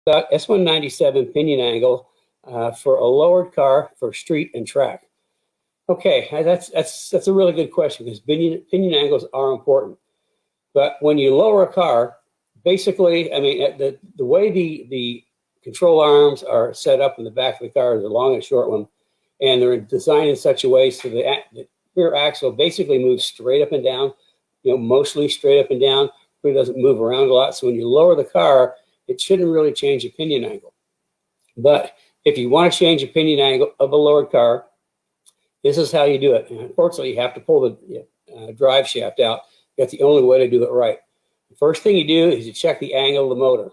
about S197 pinion angle for a lowered car for street and track? Okay, that's a really good question because pinion angles are important. But when you lower a car, basically, I mean, the way the control arms are set up in the back of the car is a long and short one, and they're designed in such a way so the rear axle basically moves straight up and down, mostly straight up and down. It doesn't move around a lot. So when you lower the car, it shouldn't really change the pinion angle. But if you want to change the pinion angle of a lowered car, this is how you do it. And unfortunately, you have to pull the drive shaft out. That's the only way to do it right. The first thing you do is you check the angle of the motor.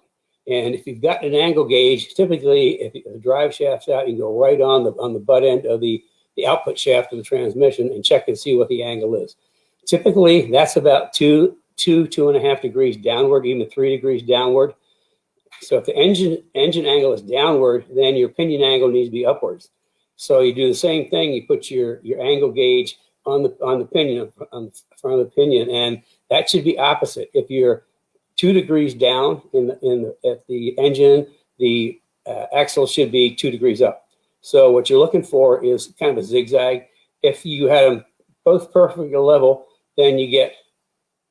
And if you've got an angle gauge, typically if the drive shaft's out, you go right on the butt end of the output shaft of the transmission and check and see what the angle is. Typically, that's about 2.5 degrees downward, even 3 degrees downward. So if the engine angle is downward, then your pinion angle needs to be upwards. So you do the same thing. You put your angle gauge on the pinion, on the front of the pinion, and that should be opposite. If you're 2 degrees down at the engine, the axle should be 2 degrees up. So what you're looking for is kind of a zigzag. If you had them both perfectly level, then you get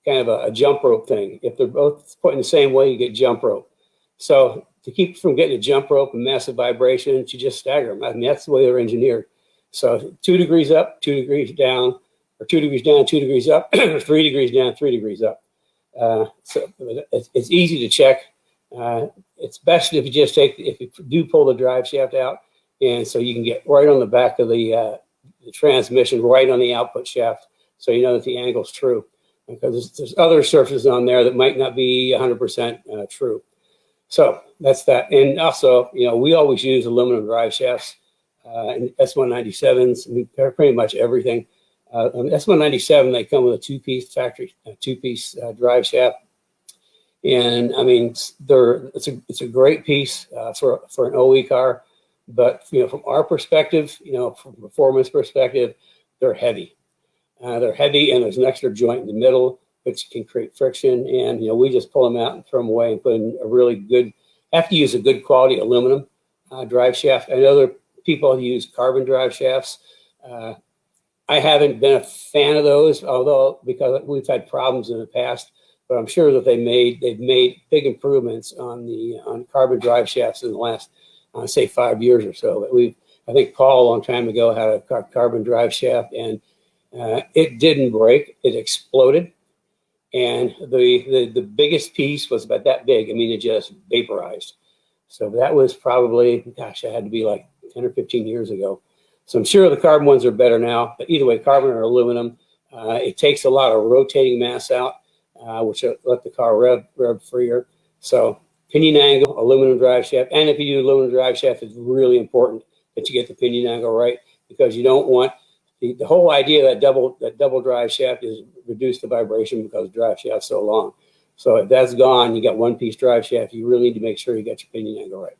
kind of a jump rope thing. If they're both put in the same way, you get jump rope. So to keep from getting a jump rope and massive vibrations, you just stagger them. I mean, that's the way they're engineered. So 2 degrees up, 2 degrees down, or 2 degrees down, 2 degrees up, or 3 degrees down, 3 degrees up. So it's easy to check. It's best if you do pull the drive shaft out, and so you can get right on the back of the transmission, right on the output shaft, so you know that the angle's true. Because there's other surfaces on there that might not be 100% true. So that's that. And also, we always use aluminum drive shafts in S197s, pretty much everything. On S197, they come with a two-piece drive shaft. And I mean, it's a great piece for an OE car. But, from our perspective, from a performance perspective, they're heavy. They're heavy, and there's an extra joint in the middle, which can create friction. And, we just pull them out and throw them away and put in a really good, have to use a good quality aluminum drive shaft. I know there are people who use carbon drive shafts. I haven't been a fan of those, although because we've had problems in the past, but I'm sure that they've made big improvements on carbon drive shafts in the last, say, 5 years or so. But I think Paul a long time ago had a carbon drive shaft, and it didn't break. It exploded, and the biggest piece was about that big. I mean, it just vaporized. So that was probably, gosh, it had to be like 10 or 15 years ago. So I'm sure the carbon ones are better now. But either way, carbon or aluminum, it takes a lot of rotating mass out, which let the car rev freer. So pinion angle, aluminum drive shaft, and if you do aluminum drive shaft, it's really important that you get the pinion angle right, because you don't want the whole idea of that double drive shaft is reduce the vibration because the drive shaft's so long. So if that's gone, you got one piece drive shaft, you really need to make sure you got your pinion angle right.